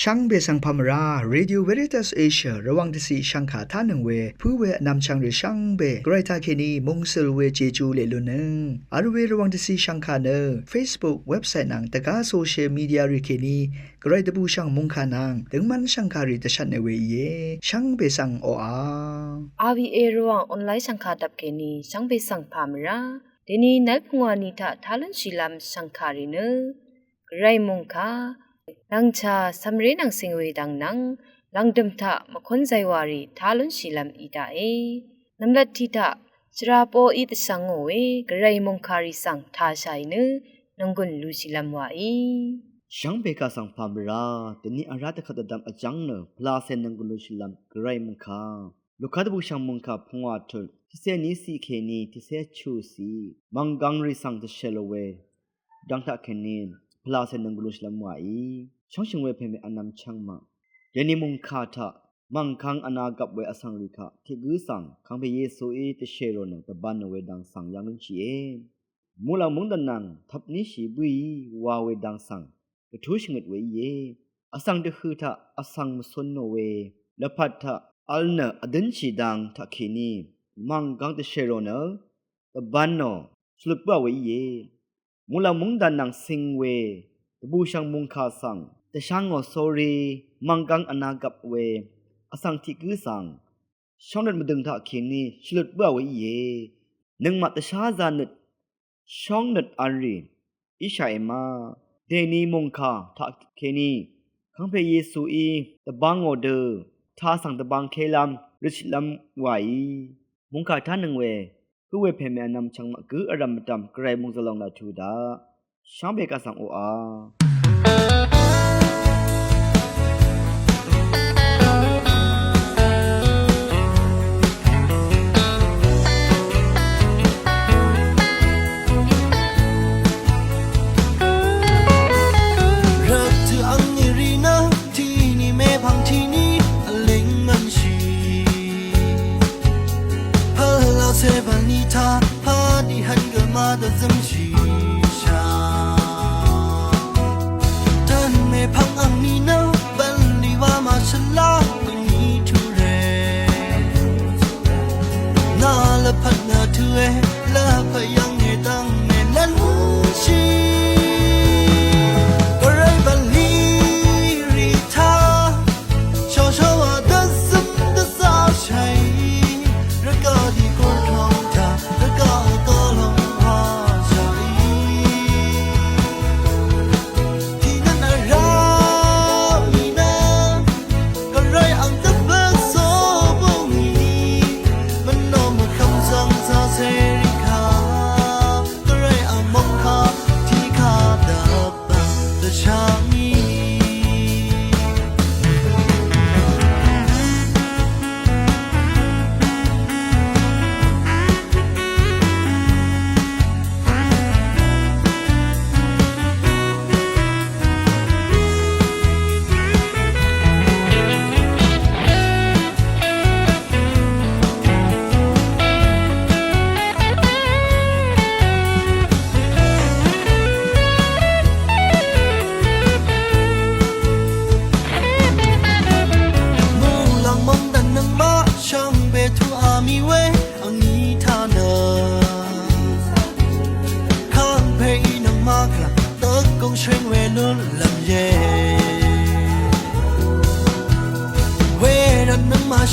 ช่างเบสังพามราเรดิโอเวริตัสเอเชียระวังที่สีช่างขาท่านึงเวผู้เวนำช่างหรือช่างเบไกรทาเคนีมงเซลเวเจจูเลลุนึงอาร์เวระวังที่สีช่างขาเนอ Facebook เว็บไซต์นังตะกาโซเชียลมีเดียริเคนีไกรตะบูช่างมงขานังถึงมันช่างขาริตชันในเวเยช่างเบสังโออาRVA ระวังออนไลน์ช่างขาดับเคนีช่างเบสังพามราเดนีนับหัวนิทะทาลันชิลามช่างขาริเนไรมงคาลังชาสำเร็จนังสิงเวดังนังลังดมทะมคนใจวารีทาลุนชิลามอีตาเอน้ำลัดทิทะจราโปอีตสังโอเวกไรมงคาริสังทาชัยเนนงกุลลูชิลามวาอีช่างเบกาสังพามราแต่นี่อาราตขัดดำอจังเนพลาเซนงกุลลูชิลามกไรมงคาลูกค้าบุช่างมงคาพงวัตุที่เซนิสีเคนีที่เซชูสีมังกังริสังตเชลเวดังตะเคนีพลาเซนงกุลลูชิลามวาอีช่างชิงเวเพมอันนำช่างมาเดนิมงคาทะมังคังอนากับเวอสังริคะที่กุสังคังเบเยซูอีตเชโรนตะบันเวดังสังยังนุชีเอมูลามุงดันนังทับนิชีบุยวาเวดังสังกระทุชงดเวเยอสังเดคือทะอสังมุสนโนเวและพัททะอัลเนอดินชีดังทะเคนีมังคังตเชโรนตะบันโนสลุปะเวเยมูลามุงดันนังสิงเวตบูชังมุงคาสังแต่ช่างอโซรีมังกังอนากับเวอสังที่กุสังช่องนั้นมาดึงทะเคนีสลุปะเวเยนึงมาตชาจานุช่องนัดอารีอิชัยมาเดนีมงคาทะเคนีขังเพเยซูอีตะบังโอเดอท่าสังตะบังเคลัมริชลัมไวมงคาท่านึงเวผู้เวเพเมนำช่างมากืออรัมตำไกรมงจะลองนาทูดาช่างเบกาสังโออา的增息下，但没胖昂你呢，本里娃嘛是拉个你突然，那了怕那突然，了怕养你当你难心，个人本里里他，小小我的心的撒开，人家的过程他，人家的龙。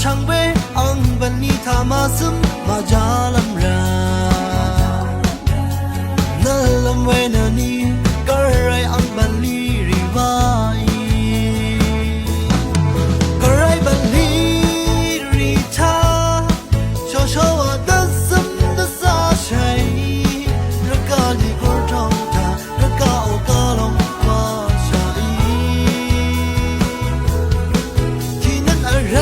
ช่างเวอังบันนี้ถ้ามาซึมมาจาลัมรานั่นลำเวนันนี้ก็ไรอังบันนี้รีวายก็ไรบันนี้รีทาชอชอว่าดัซึมดัสาชัยรักกันที่กอดทองตารักกันโอกาลงว่าใช่ที่นั่นอะไร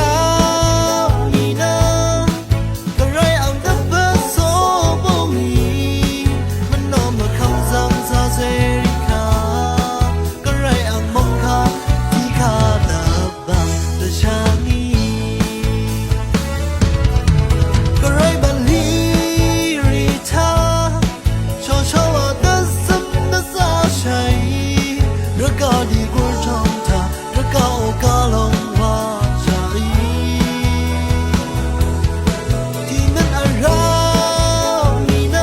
ร高高龙花茶意，你们爱让你呢，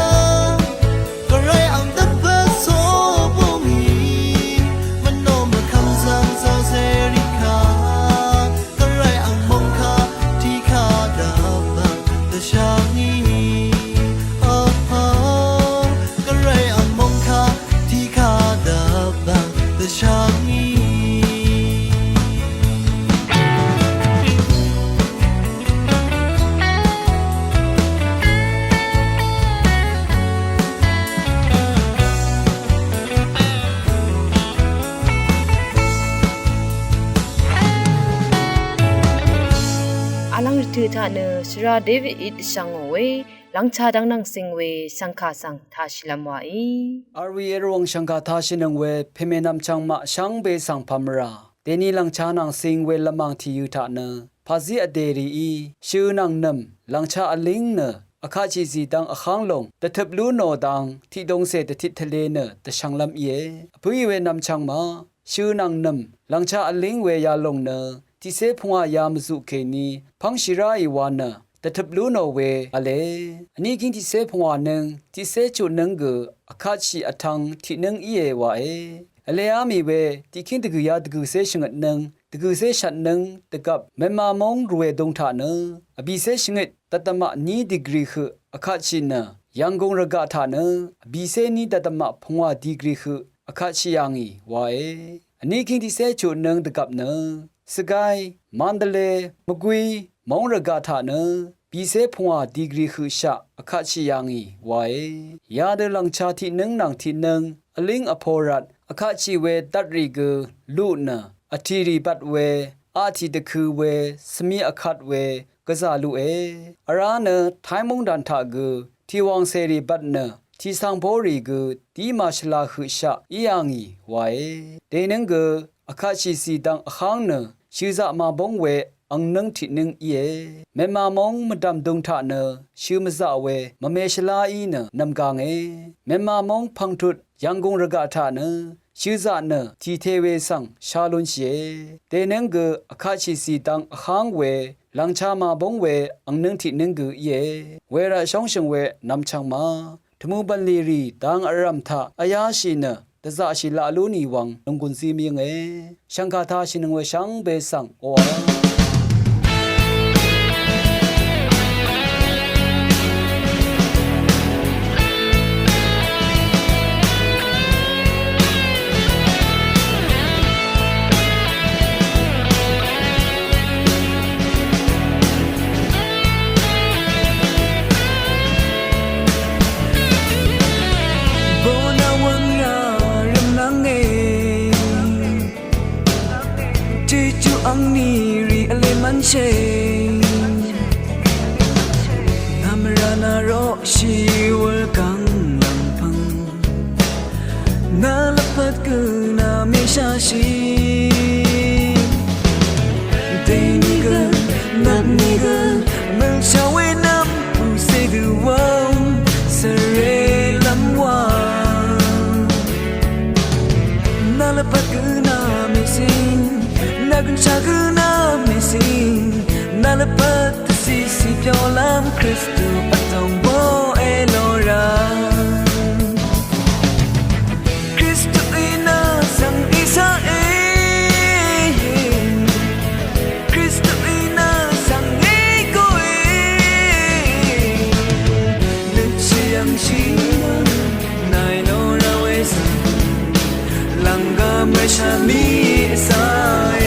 个人昂的不错不迷，们那么看上早些离开，个人昂梦卡提卡的吧的想你，哦哦，个人昂梦卡提卡的吧的想你。阿朗日特塔呢，是让 David 一上位，让查当当成为上卡上他西拉马伊。而为荣香卡他是能为偏面南昌马上北上帕姆拉，但你让查能成为了芒提有塔呢，帕西阿德里伊，修能能让查阿灵呢。อาคาชีสีดังอาขังลงแต่ทับลูโนดังที่ดงเสตทิทะเลเนแต่ช่างลำเยผู้เวนำช่างมาชื่อนางนำหลังชาอลิงเวยาลงเนที่เสพงายามสุเคนีพังชิราอีวานเนแต่ทับลูโนเวอะไรอันนี้กินที่เสพงานึงที่เสจุนึงกืออาคาชีอทังที่นึงเยวาอะไรอามีเวที่คิดตะกุยาตะกุเสชงดนึงตะกุเสชัดนึงตะกับแม่มามงรวยดงถาเนอบีเสชงดตัตมะนี้ดีกรีคืออาคาชินะยังกงระกาฐานะบีเซนี้ตัตมะพงวาดีกรีคืออาคาชิยังอีวาอันนี้คิงที่เซจุนึงตะกับเนสกายมันเดเลมกุยมงระกาฐานะบีเซพงวาดีกรีคือชะอาคาชิยังอีวายาเดลังชาที่นึงนังที่นึงอลิงอโพรัดอาคาชิเวตัดริกลูนะอธิริบัดเวอาทิตคือเวสมีอคัดเวกะซาลูอาราเนไทมงดันทากุที่วังเสรีบัดเนที่สังโพรีกุที่มาชลาคือชะอียังอีไว้เดนึงกุอาคาชิสีดังอขังเนชื่อจะมาบงเวอังนึงที่นึงเยแม่มามงมดำดงทาเนชื่อมะจะเวมะเมชลาอีเนนำกางแม่มามงพังทุดยังกงระกาทาเนชื่อจะเนทีเทเวสังชาลุนเชเดนึงกุอาคาชิสีดังอขังเวหลังชามาบงเวอังนึงที่นึงกุเยเวระช่องชงเวนำชังมาทมูบันลีรีดังอารัมทาอายาชิเนตะซาชิลาลูนีวังลงกุนซีมีงชังคาทาชินงเวชังเบสังโออังนีรีอเลมันเชนามรานาโรชีวลกังลังพังนาลพัดกุนาเมชาชีเดนิกนัดนิกเมืองชาวเวนัมผู้เสกวงเสเรลำวานาลพัดกุนาเมซิnagun chaguna missing nalapat si pyolam Christo patong bo elora Christo ina sang isa Christo ina sang ego luchiang shi nai no rawe langa meshami sai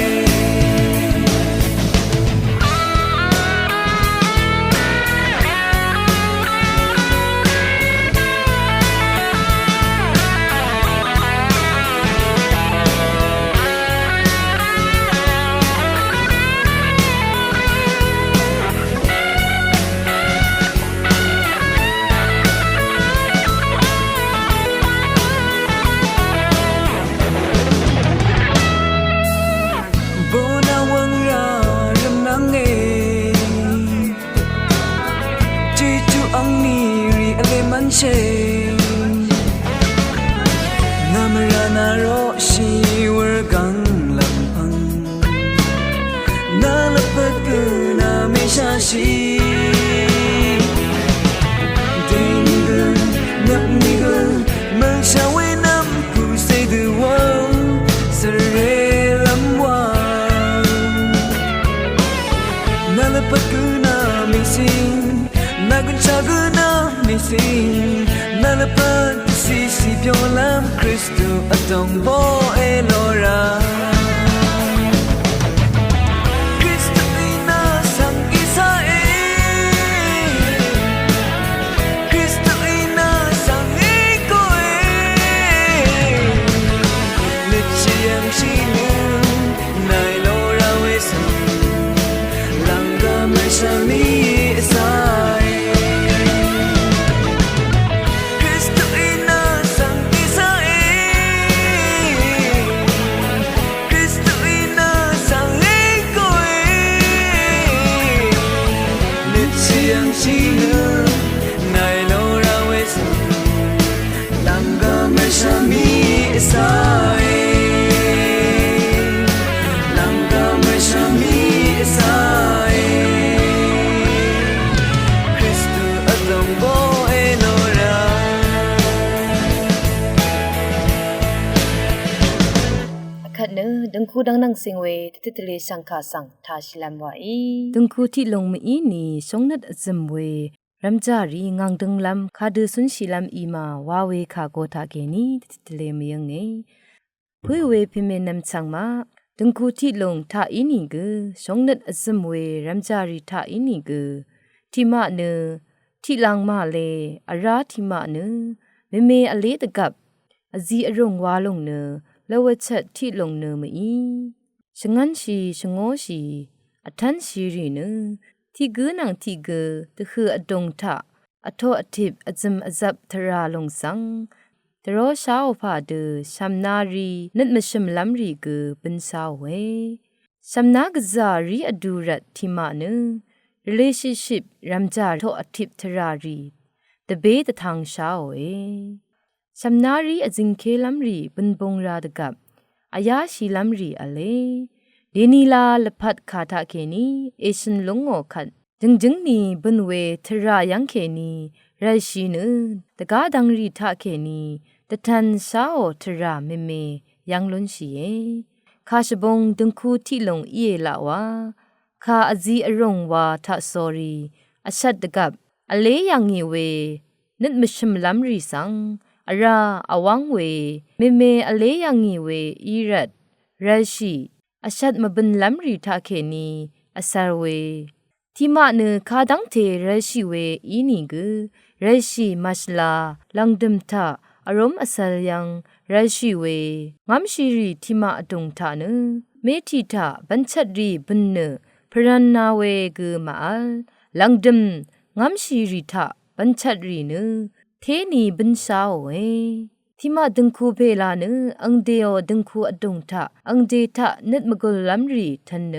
amazing Nalapad si piolam Cristo atong bo elora Cristo ina sang isa Cristo ina sang iko Lichiyang sinu nai lora wesan Langga mersami isaiดึงคูดังนังสิงเวติตเลสังคาสังทาชิลัมวาอี ดึงคูที่ลงมาอีนี่สงนัดจำเวรัมจารีงังดึงลำคาดือสุนชิลัมอีมาวาเวคาโกทาเกนีติตเลมยังไงพุยเวพิเมนำชังมาดึงคูที่ลงทาอีนี่กือสงนัดจำเวรัมจารีทาอีนี่กือที่มาเนที่ลังมาเลอาราที่มาเนเมอเลตกับอจีอรงวาลงเนแล้วว่าชัดที่ลงเนมอีชงันชีชงโอชีอทันชีรีเนที่กือนังที่กือตะคืออดงทะอโทอทิบอจมอจับทราลงสังตรอชาวผาเดชัมนารีนัดมชมลัมรีกือเป็นสาวเวชัมนากซารีอดูรัตที่มาเน relationship รัมจาโทอทิบทรารีตะเบตทางชาวเวชัมนารีอจิงเคลัมรีเป็นบงราดกับอายาชีลัมรีอเลเดนีลาลพัดคาทาเคนีเอชันลงอคัดจึงนีบันเวทรายังเคนีไรชีนตะกาดังรีทาเคนีตะทันสาวทราเมเมยังล้นชีเอคาชบงดึงคูที่ลงเอละวาคาอจีอรงวาทะสอรีอชัดตะกับอเลยังงีเวนึดมชมลัมรีสังอาราอวังเวเมเมอเลยังงีเวอีรัดไรชีอาชัดมาบันลัมรีทาเคนีอาซาเวที่มาเนคาดังเทไรชีเวอีนิกไรชีมัชลาลังดมทาอารมณ์อาศัยยังไรชีเวงามชีรีที่มาอดงทาเนเมทิทาบัญชัดรีบันเนพรันนาเวกมาลังดมงามชีรีทาบัญชัดรีเนเทนีบันสาวเวที่มาดึงคูเพลาเนอังเดียวดึงคูอดงทะอังเดทะนึดมกุลลัมรีทันเน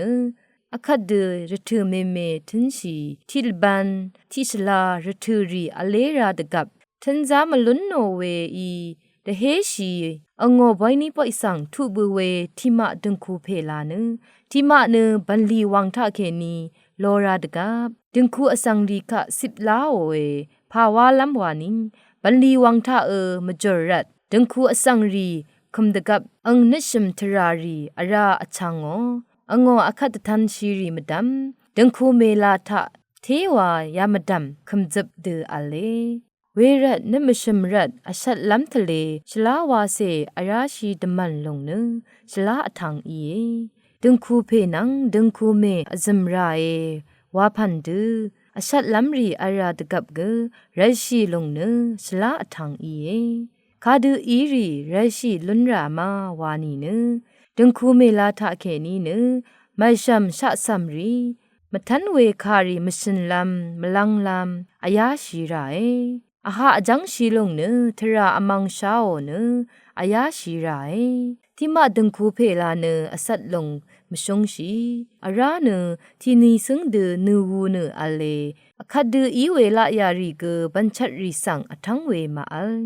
อคัดเดรถือเมเมทันชีทิลบันทิสลารถือรีอเลราดกับทันจามลุนโนเวอีเดเฮชีองอไว้นี้ปอยสังทุบเวที่มาดึงคูเพลาเนที่มาเนบันลีวังทะเคนีลอราดกับดึงคูอสังลีกะ10ลาเวภาวะลัมวานิบันลีวังทะมจรรัดดึงคูอสังรีคุมดกับอังนิชมทรารีอาราอชังองออคัดทันชีรีมดัมดึงคูเมลาทะเทวายามดัมคุมจับเดออาเลเวรัดนมชมรัดอชัดลัมทะเลชลาวาเซอาราชีดมันลงเนชลาอทังอีดึงคูเพนังดึงคูเมอซัมราเอวาพันดืออชัดลัมรีอาราดกับเกไรชีลงเนชลาอทังอีคาดูอีรีไรชีลุนรามาวานีเนดึงคูเมลาทะเคนีเนไม่ชัมชะซัมรีมทันเวคารีมสินลัมมลังลัมอายาชีไรอาหาจังชีลงเนทราอมังชาวเนอายาชีไรที่มาดึงคูเพลาเนอสัดลงมชงชีอาราเนที่นีซึ่งเดนูวูเนอเลอคัดเดอีเวลายารีเกบัญชัดรีสังอทังเวมาอัล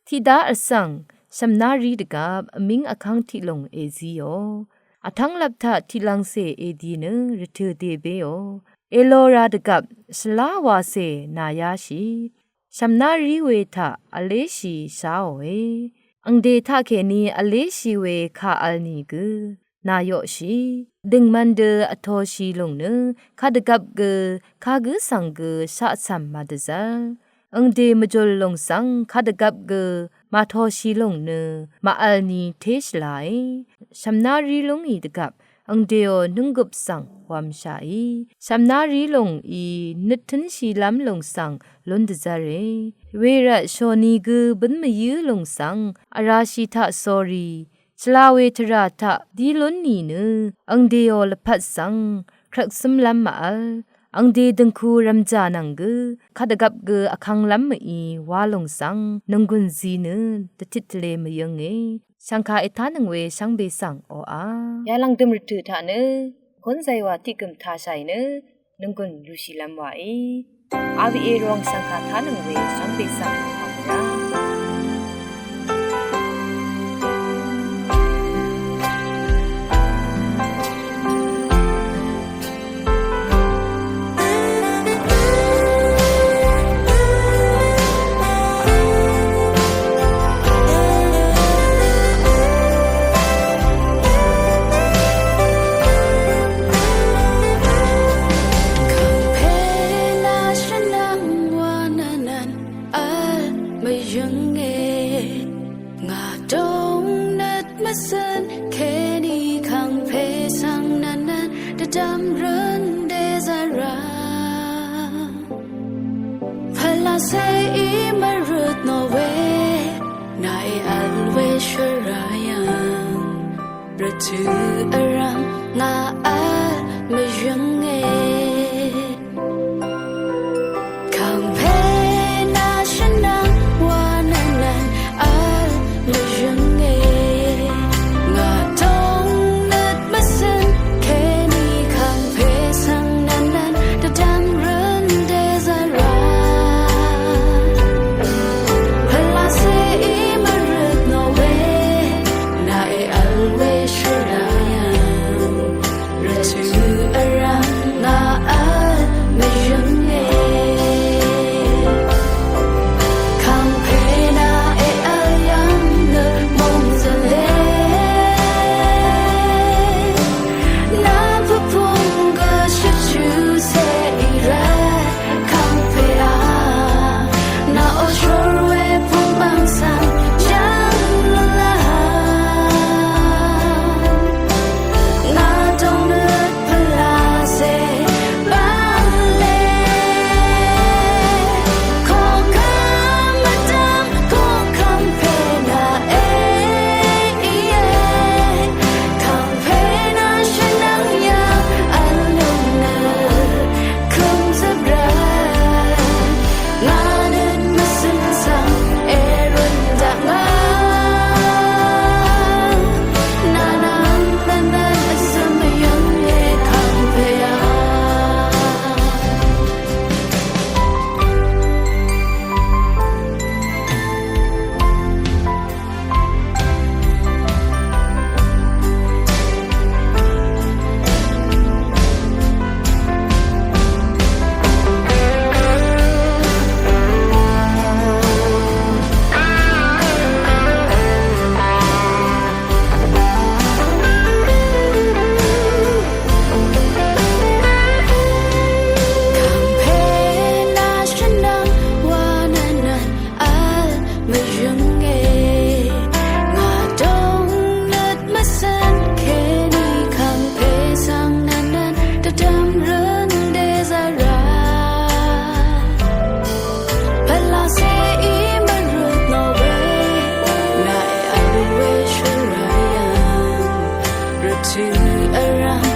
ที่ดาอสังสำนารีดกับมิงอคังที่ลงเอซีโออทังลับทะที่ลังเซเอดีเนรเทเดเบโอเอโลราดกับสลาวาเซนายาชีสำนารีเวทะอเลชีสาวเวอังเดทะเคนีอเลชีเวคาอัลนีกนายอชีดึงมันเดอทอชีลงเนคาดกับเกคากุสังเกชะซัมมาดซา อังเดมจลลงสังคาดกับเกมาทอชีลงเนมาอัลนีเทชไลชำนารีลงอีดกับอังเดียวนุงกุบสังวามชาอีชำนารีลงอีนึกถึงชีลำลงสังลุนดจาเรเวระชอนีกบันมายืลงสังอาราชิทะสอรีชลาเวทราทะดีลุนนีเนอังเดียวละพัดสังครักสมลำมาอัลอังเดดังคูรัมจานังกคาดกับกอคังลำอีวาลงสังนงกุนซีเนตติตเลมยังเงช่างคาเอทานังเวช่างเบสังโออายาลังดมริถือทาเนคนใจว่าที่กึมทาชัยเนนงกุนลูชิลำว่าอีอาวีเอรองช่างคาทานังเวช่างเบสังทำราto aram nga a me yung e kam pe na shana wa na nan a me yung e nga dong net ma sen ke ni kam pe sang nan nan da dam run de za ra phala se I ma rut no we na e always to around